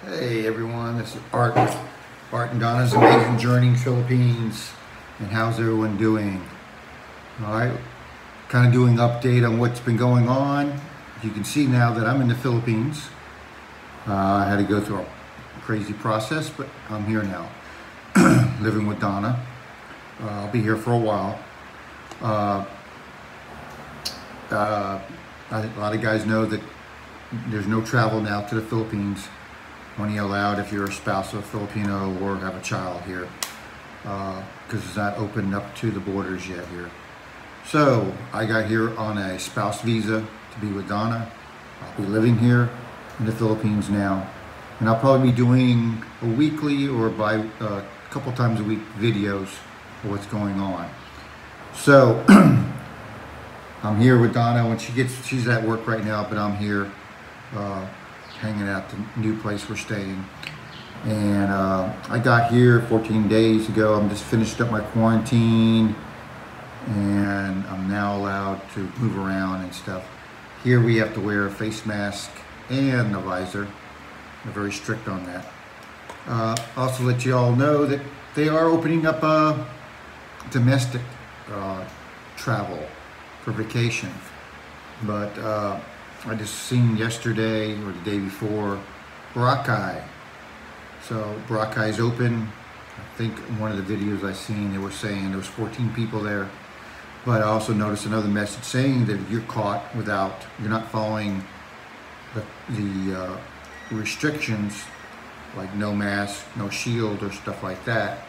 Hey everyone, this is Art and Donna's Amazing Journey Philippines. And how's everyone doing? Alright, kind of doing an update on what's been going on. You can see now that I'm in the Philippines. I had to go through a crazy process, but I'm here now, living with Donna. I'll be here for a while. A lot of guys know that there's no travel now to the Philippines. Only allowed if you're a spouse of a Filipino or have a child here, because it's not opened up to the borders yet here. So I got here on a spouse visa to be with Donna. I'll be living here in the Philippines now, and I'll probably be doing a weekly or a couple times a week videos of what's going on. So I'm here with Donna when she's at work right now, but I'm here hanging out the new place we're staying. And I got here 14 days ago. I'm just finished up my quarantine, and I'm now allowed to move around and stuff. Here we have to wear a face mask and a visor. They're very strict on that. Also let you all know that they are opening up domestic travel for vacation, but I just seen yesterday or the day before Boracay. So Boracay is open. I think one of the videos I seen, they were saying there was 14 people there. But I also noticed another message saying that if you're caught you're not following the restrictions, like no mask, no shield or stuff like that,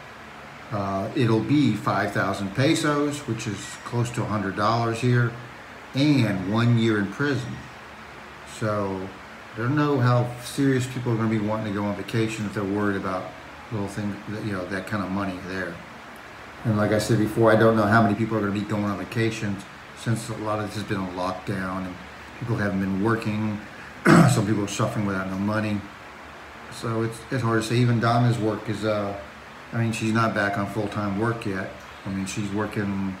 it'll be 5,000 pesos, which is close to $100 here, and 1 year in prison. So I don't know how serious people are going to be wanting to go on vacation if they're worried about little things, that kind of money there. And like I said before, I don't know how many people are going to be going on vacations, since a lot of this has been on lockdown and people haven't been working. Some people are suffering without no money. So it's hard to say. Even Donna's work is, she's not back on full-time work yet. She's working,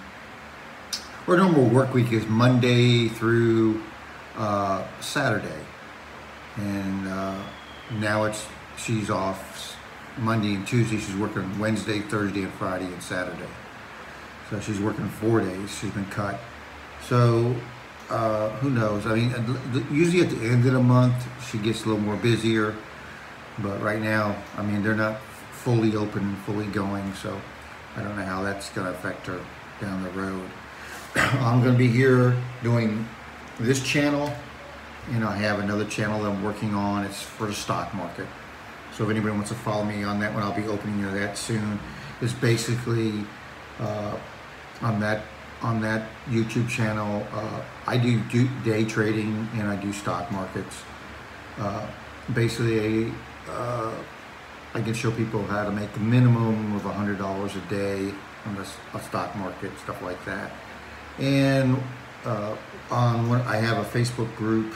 her normal work week is Monday through Saturday, and now she's off Monday and Tuesday. She's working Wednesday, Thursday, and Friday, and Saturday. So she's working 4 days. She's been cut. So who knows? Usually at the end of the month she gets a little more busier, but right now, they're not fully open, fully going. So I don't know how that's going to affect her down the road. I'm going to be here doing this channel, and I have another channel that I'm working on. It's for the stock market. So if anybody wants to follow me on that one, I'll be opening that soon. It's basically on that YouTube channel. I do day trading, and I do stock markets. Basically, I can show people how to make a minimum of $100 a day on the stock market, stuff like that. And I have a Facebook group,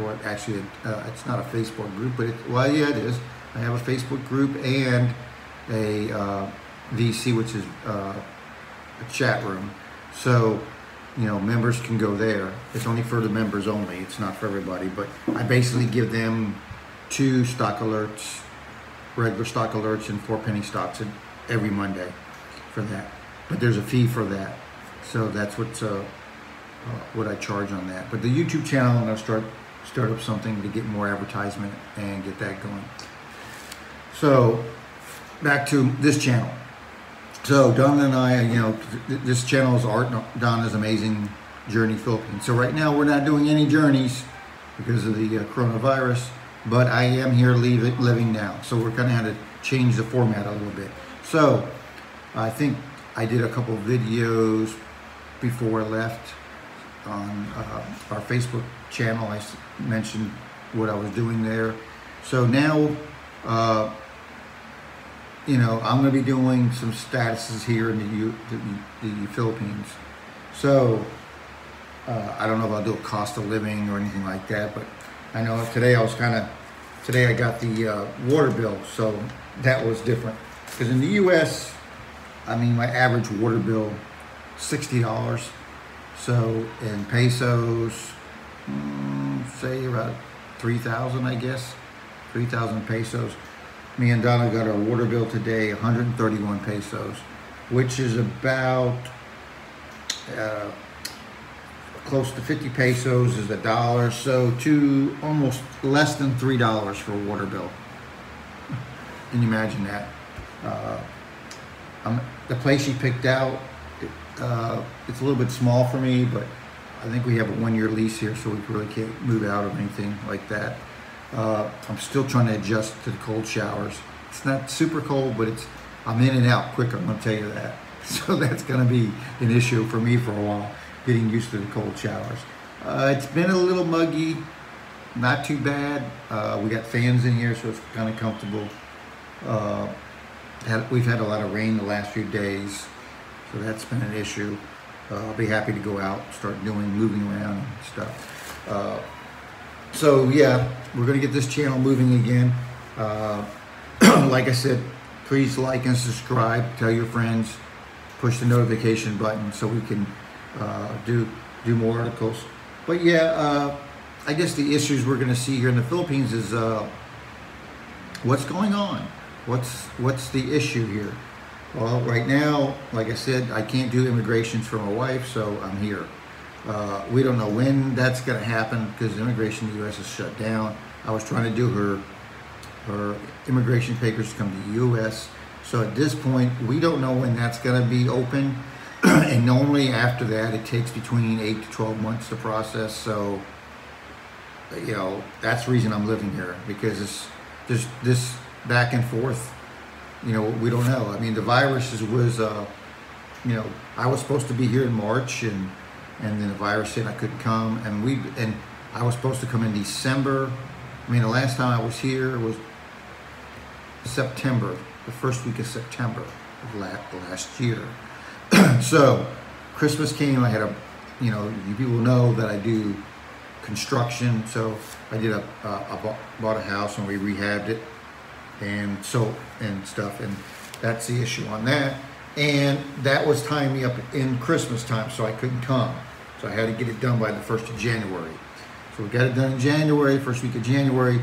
or actually it's not a Facebook group, but it is. I have a Facebook group and a VC, which is a chat room. So members can go there. It's only for the members only. It's not for everybody. But I basically give them 2 stock alerts, regular stock alerts, and 4 penny stocks every Monday for that. But there's a fee for that. So that's what I charge on that. But the YouTube channel, I'm going to start up something to get more advertisement and get that going. So back to this channel. So Donna and I, this channel is Donna's Amazing Journey Philippines. So right now we're not doing any journeys because of the coronavirus, but I am here living now. So we're kind of had to change the format a little bit. So I think I did a couple of videos before I left on our Facebook channel. I mentioned what I was doing there. So now, I'm going to be doing some statuses here in the Philippines. So I don't know if I'll do a cost of living or anything like that, but I know today I got the water bill, so that was different. Because in the U.S., my average water bill, $60. So in pesos, say about 3,000, I guess, 3,000 pesos. Me and Donna got our water bill today, 131 pesos, which is about close to 50 pesos is $1, so to almost less than $3 for a water bill. Can you imagine that? The place she picked out, it's a little bit small for me, but I think we have a 1-year lease here, so we really can't move out or anything like that. I'm still trying to adjust to the cold showers. It's not super cold, but I'm in and out quick, I'm gonna tell you that. So that's gonna be an issue for me for a while, getting used to the cold showers. It's been a little muggy, not too bad. We got fans in here, so it's kind of comfortable. We've had a lot of rain the last few days, so that's been an issue. I'll be happy to go out, start moving around and stuff. So yeah, we're gonna get this channel moving again. Like I said, please like and subscribe, tell your friends, push the notification button so we can do more articles. But yeah, I guess the issues we're gonna see here in the Philippines is what's going on? What's the issue here? Well, right now, like I said, I can't do immigrations for my wife, so I'm here. We don't know when that's going to happen because immigration in the U.S. is shut down. I was trying to do her immigration papers to come to the U.S. So at this point, we don't know when that's going to be open. And normally after that, it takes between 8 to 12 months to process. So, you know, that's the reason I'm living here, because there's this back and forth. You know, we don't know. I mean, the virus was, you know, I was supposed to be here in March, and then the virus said I couldn't come, and I was supposed to come in December. I mean, the last time I was here was September, the first week of September of last year. So Christmas came. I had you know, you people know that I do construction, so I bought a house and we rehabbed it and stuff, and that's the issue on that. And that was tying me up in Christmas time, so I couldn't come. So I had to get it done by the 1st of January. So we got it done in January, first week of January,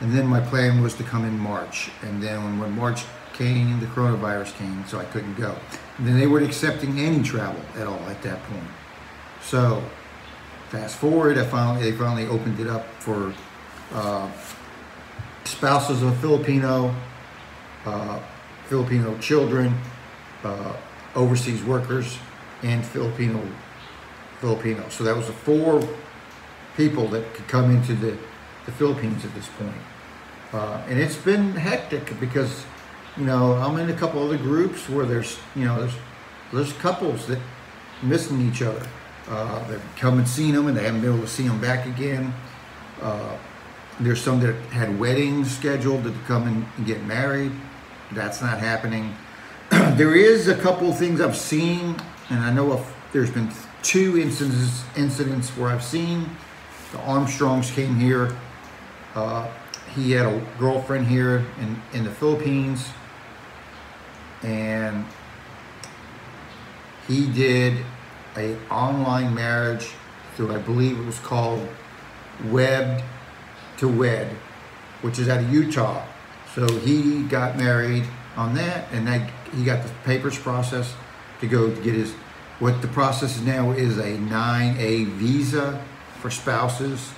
and then my plan was to come in March. And then when March came, the coronavirus came, so I couldn't go. And then they weren't accepting any travel at all at that point. So fast forward, they finally opened it up for spouses of Filipino children, overseas workers, and Filipino. So that was the 4 people that could come into the Philippines at this point. And it's been hectic because, you know, I'm in a couple other groups where there's couples that missing each other. They've come and seen them and they haven't been able to see them back again. There's some that had weddings scheduled to come and get married. That's not happening. There is a couple of things I've seen, and I know there's been 2 incidents where I've seen the Armstrongs came here. He had a girlfriend here in the Philippines, and he did an online marriage through, I believe it was called Wed to Wed, which is out of Utah. So he got married on that, and he got the papers processed to go to get his, what the process is now is a 9A visa for spouses,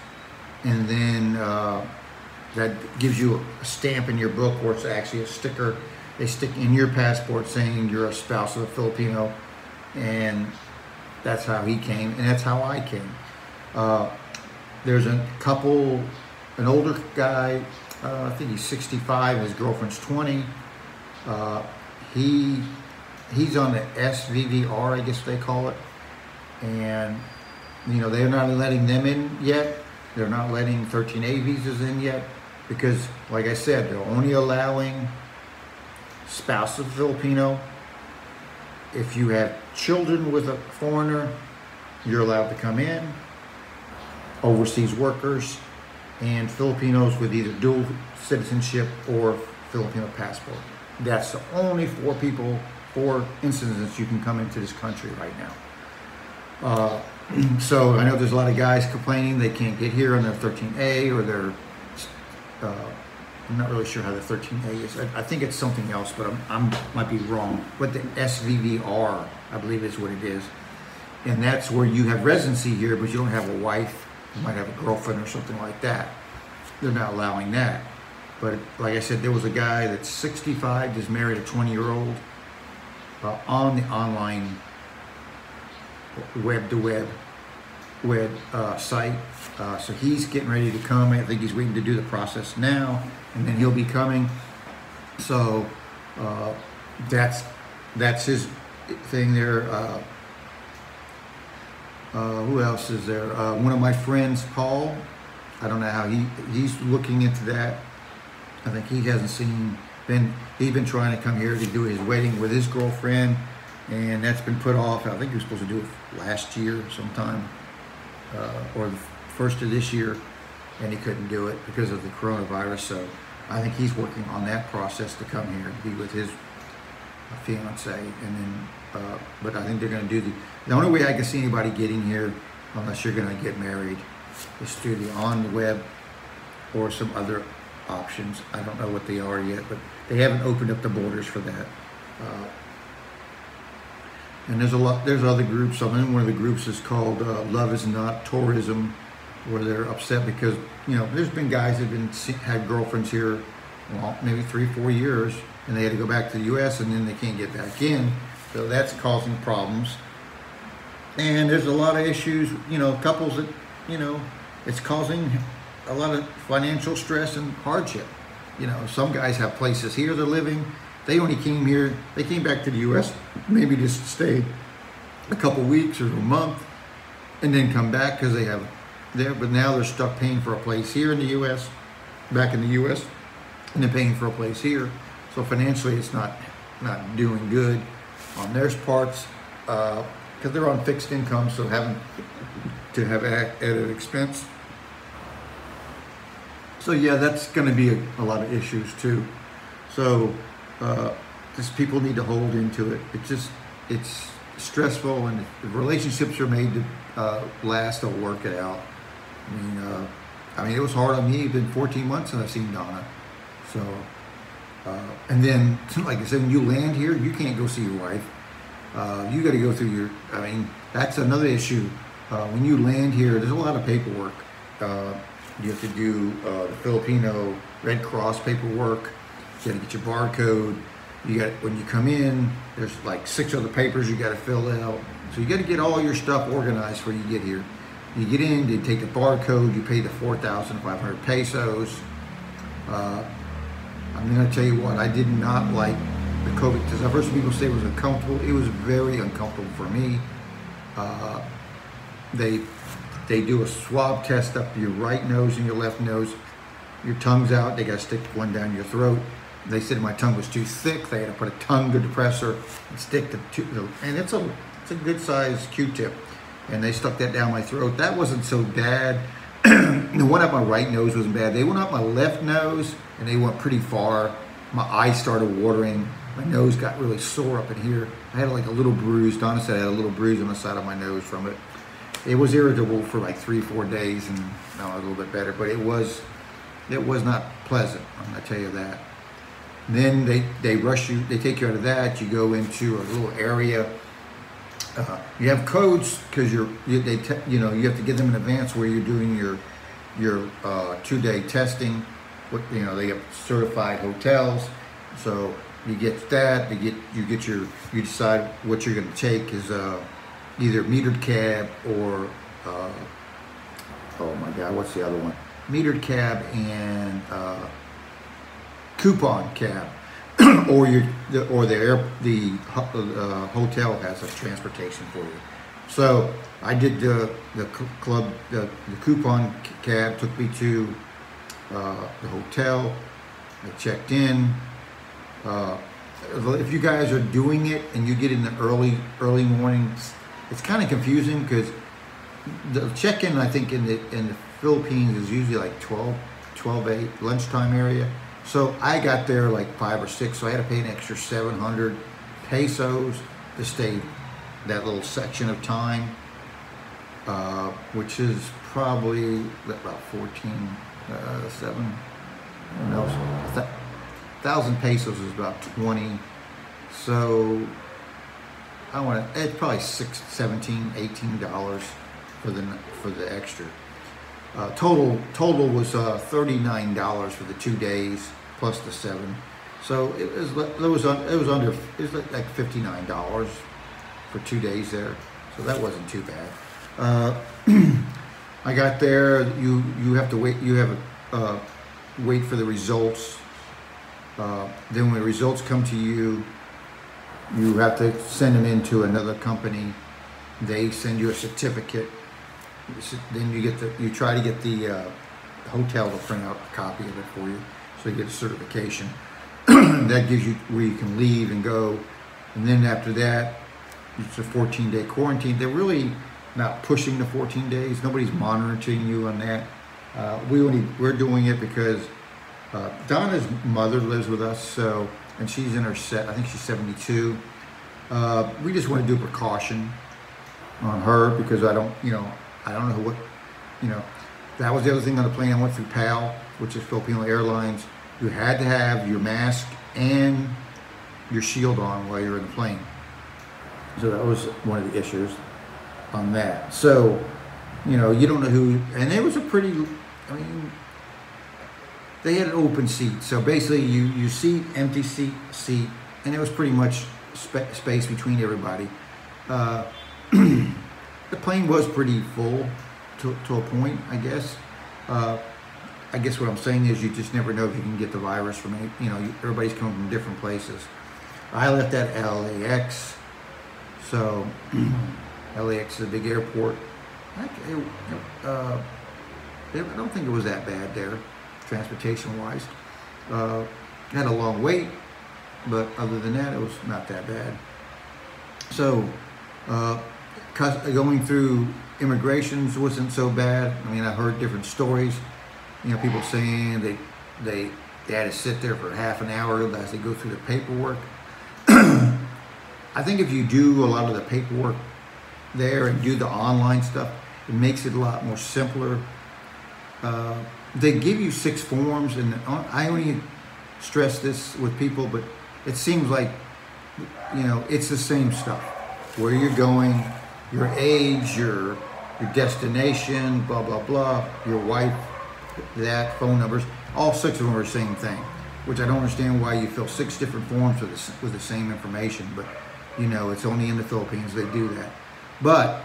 and then that gives you a stamp in your book, or it's actually a sticker they stick in your passport saying you're a spouse of a Filipino, and that's how he came, and that's how I came. There's a couple, an older guy, I think he's 65, his girlfriend's 20. He's on the SVVR, I guess they call it, and you know, they're not letting them in yet. They're not letting 13A visas in yet because, like I said, they're only allowing spouse of Filipino. If you have children with a foreigner, you're allowed to come in. Overseas workers and Filipinos with either dual citizenship or Filipino passport. That's the only 4 instances you can come into this country right now. So I know there's a lot of guys complaining they can't get here on their 13A or their, I'm not really sure how the 13A is. I think it's something else, but I'm might be wrong. But the SVVR, I believe is what it is. And that's where you have residency here, but you don't have a wife. You might have a girlfriend or something like that. They're not allowing that. But like I said, there was a guy that's 65, just married a 20-year-old on the online web-to-web site. So he's getting ready to come. I think he's waiting to do the process now, and then he'll be coming. So that's his thing there. Who else is there? One of my friends, Paul. I don't know how he's looking into that. I think he hasn't he's been trying to come here to do his wedding with his girlfriend, and that's been put off. I think he was supposed to do it last year sometime, or the first of this year, and he couldn't do it because of the coronavirus. So I think he's working on that process to come here and be with his fiance, and then, but I think they're going to do the only way I can see anybody getting here, unless you're going to get married, is through the on the web or some other options. I don't know what they are yet, but they haven't opened up the borders for that. And there's other groups. I mean, one of the groups is called Love Is Not Tourism, where they're upset because, you know, there's been guys that have had girlfriends here, well, maybe 3-4 years, and they had to go back to the U.S. and then they can't get back in. So that's causing problems. And there's a lot of issues, you know, couples that, you know, it's causing a lot of financial stress and hardship. You know, some guys have places here they're living. They only came here, they came back to the U.S. maybe just stay a couple weeks or a month and then come back because they have there, but now they're stuck paying for a place here in the U.S., back in the U.S., and they're paying for a place here. So financially it's not doing good on their parts because they're on fixed income, so having to have added expense. So yeah, that's going to be a lot of issues too. So just people need to hold into it. It's stressful, and if relationships are made to last, they'll work it out. I mean, it was hard on me. It's been 14 months since I've seen Donna. So, and then, like I said, when you land here, you can't go see your wife. You got to go through I mean, that's another issue. When you land here, there's a lot of paperwork. You have to do the Filipino Red Cross paperwork. You got to get your barcode. When you come in, there's like 6 other papers you got to fill out. So you got to get all your stuff organized before you get here. You get in, they take the barcode, you pay the 4,500 pesos. I'm going to tell you what, I did not like the COVID test. I've heard some people say it was uncomfortable. It was very uncomfortable for me. They do a swab test up your right nose and your left nose. Your tongue's out. They got to stick one down your throat. They said my tongue was too thick. They had to put a tongue depressor and stick and it's a good sized Q-tip. And they stuck that down my throat. That wasn't so bad. The one up my right nose wasn't bad. They went up my left nose and they went pretty far. My eyes started watering. My nose got really sore up in here. I had like a little bruise. Donna said I had a little bruise on the side of my nose from it. It was irritable for like 3-4 days, and now a little bit better, but it was not pleasant, I'm gonna tell you that. Then they rush you, they take you out of that, you go into a little area. You have codes because you have to get them in advance where you're doing your 2-day testing. They have certified hotels, so you get that. You decide what you're going to take is either metered cab or oh my God, what's the other one? Metered cab and coupon cab. or the hotel has a transportation for you. So I did the coupon cab took me to the hotel. I checked in. If you guys are doing it and you get in the early mornings, it's kind of confusing because the check-in, I think in the Philippines is usually like 12-8 lunchtime area. So I got there like 5 or 6, so I had to pay an extra 700 pesos to stay that little section of time. which is probably about 7, no, 1,000 pesos is about 20. So I want to, it's probably $18 for the extra. Total was $39 for the 2 days plus the 7. So it was like $59 for 2 days there. So that wasn't too bad. I got there. You have to wait. You have a wait for the results. Then when the results come to you, you have to send them into another company. They send you a certificate. Then you try to get the hotel to print out a copy of it for you, so you get a certification. That gives you where you can leave and go. And then after that, it's a 14-day quarantine. They're really not pushing the 14 days. Nobody's monitoring you on that. We're doing it because Donna's mother lives with us, so, and she's in her I think she's 72. We just want to do precaution on her because I don't know what, that was the other thing on the plane. I went through PAL, which is Filipino Airlines. You had to have your mask and your shield on while you're in the plane. So that was one of the issues on that. So, you don't know who, and it was a pretty, they had an open seat. So basically you seat, empty seat, and it was pretty much space between everybody. The plane was pretty full to a point, I guess. I guess what I'm saying is you just never know if you can get the virus from any, everybody's coming from different places. I left at LAX, so LAX is a big airport. I don't think it was that bad there, transportation-wise. Had a long wait, but other than that, it was not that bad. So, going through immigrations wasn't so bad. I heard different stories. People saying they had to sit there for half an hour as they go through the paperwork. I think if you do a lot of the paperwork there and do the online stuff, it makes it a lot more simpler. They give you 6 forms, and I only stress this with people, but it seems like, it's the same stuff. Where you're going, your age, your destination, blah, blah, blah, your wife, that, phone numbers, all 6 of them are the same thing, which I don't understand why you fill 6 different forms with the same information, but it's only in the Philippines they do that. But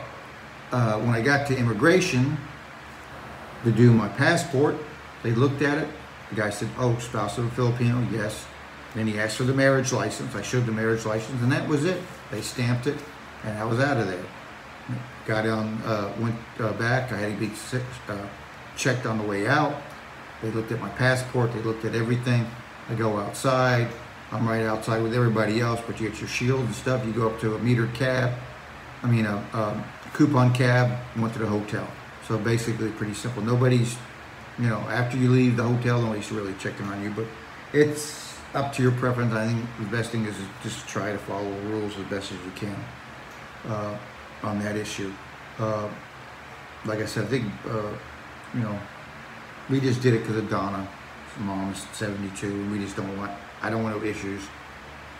when I got to immigration to do my passport, they looked at it. The guy said, "Oh, spouse of a Filipino, yes." Then he asked for the marriage license. I showed the marriage license, and that was it. They stamped it, and I was out of there. Got on, went back. I had to be checked on the way out. They looked at my passport. They looked at everything. I go outside. I'm right outside with everybody else, but you get your shield and stuff. You go up to a metered cab. A coupon cab, went to the hotel. So basically pretty simple. Nobody's, after you leave the hotel, nobody's really checking on you, but it's up to your preference. I think the best thing is just try to follow the rules as best as you can on that issue. Like I said, I think, we just did it because of Donna. Mom is 72, and we just I don't want no issues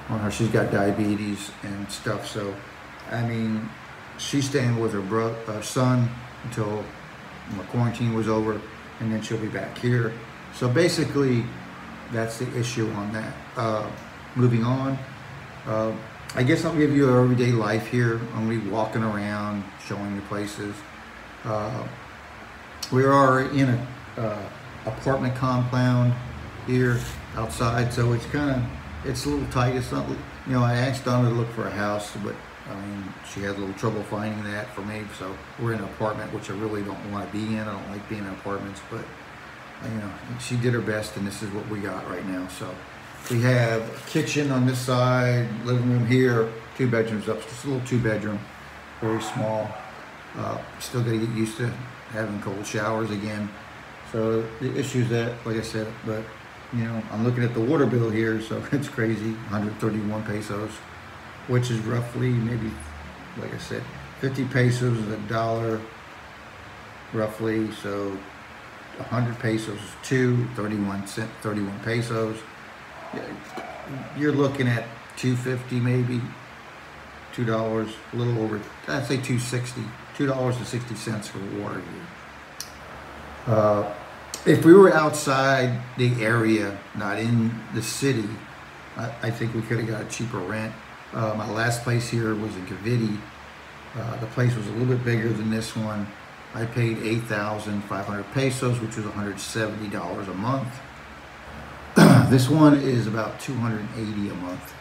on her. She's got diabetes and stuff, so, she's staying with her son until my quarantine was over, and then she'll be back here. So basically, that's the issue on that. Moving on, I guess I'll give you an everyday life here. I'm going to be walking around, showing you places. We are in a apartment compound here outside, so it's a little tight. It's not, I asked Donna to look for a house, but she had a little trouble finding that for me. So we're in an apartment, which I really don't want to be in. I don't like being in apartments, but she did her best, and this is what we got right now. So we have a kitchen on this side, living room here, 2 bedrooms up, just a little 2-bedroom, very small. Still got to get used to having cold showers again. So the issues that, like I said, but I'm looking at the water bill here, so it's crazy, 131 pesos, which is roughly maybe, like I said, 50 pesos is roughly. So 100 pesos is 31 pesos. You're looking at 250 maybe, $2, a little over, I'd say 260, $2.60 for water here. If we were outside the area, not in the city, I think we could have got a cheaper rent. My last place here was in Cavite. The place was a little bit bigger than this one. I paid 8,500 pesos, which was $170 a month. This one is about 280 a month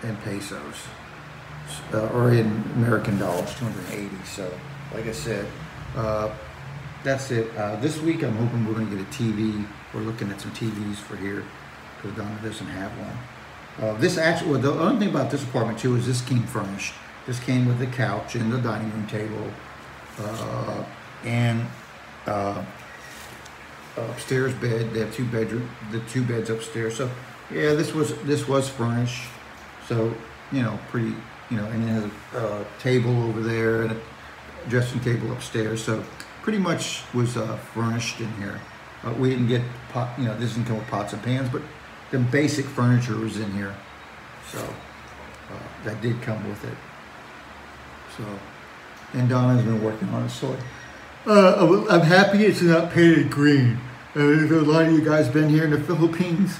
in pesos, or in American dollars, 280. So, like I said, that's it. This week, I'm hoping we're going to get a TV. We're looking at some TVs for here because Donna doesn't have one. Well, the only thing about this apartment too is this came furnished. This came with the couch and the dining room table, and upstairs bed. They have the two beds upstairs. So yeah, this was furnished. So pretty, and it has a table over there and a dressing table upstairs. So pretty much was furnished in here. We didn't get this didn't come with pots and pans, but the basic furniture was in here. So that did come with it. So, and Donna's been working on it. So I'm happy it's not painted green. There's a lot of you guys been here in the Philippines.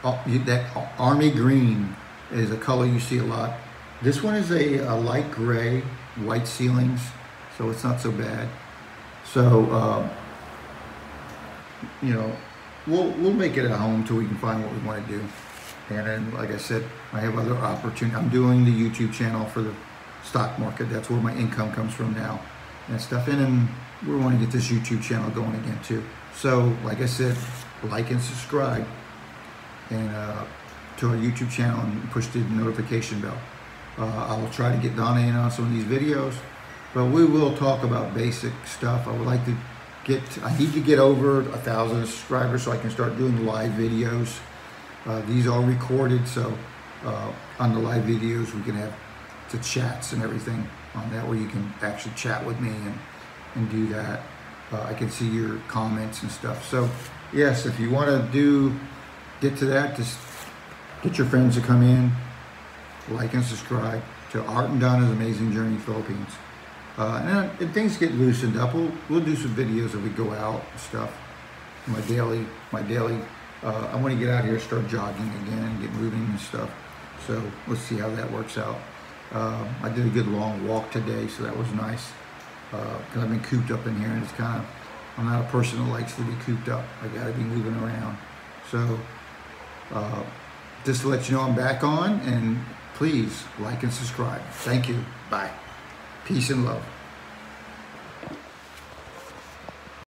That army green is a color you see a lot. This one is a light gray, white ceilings, so it's not so bad. So we'll make it at home till we can find what we want to do. And then, like I said, I have other opportunities. I'm doing the YouTube channel for the stock market. That's where my income comes from now and stuff. And then we want to get this YouTube channel going again too. So, like I said, like and subscribe and to our YouTube channel and push the notification bell. I will try to get Donna in on some of these videos, but we will talk about basic stuff. I would like to I need to get over 1,000 subscribers so I can start doing live videos. These are recorded, so on the live videos we can have the chats and everything on that, where you can actually chat with me and do that. I can see your comments and stuff. So yes, if you want to get to that, just get your friends to come in, like and subscribe to Art and Donna's Amazing Journey Philippines. And if things get loosened up, we'll do some videos as we go out and stuff. My daily. I want to get out here, start jogging again, get moving and stuff. So let's see how that works out. I did a good long walk today, so that was nice. Because I've been cooped up in here, and I'm not a person that likes to be cooped up. I got to be moving around. So just to let you know I'm back on, and please like and subscribe. Thank you. Bye. Peace and love.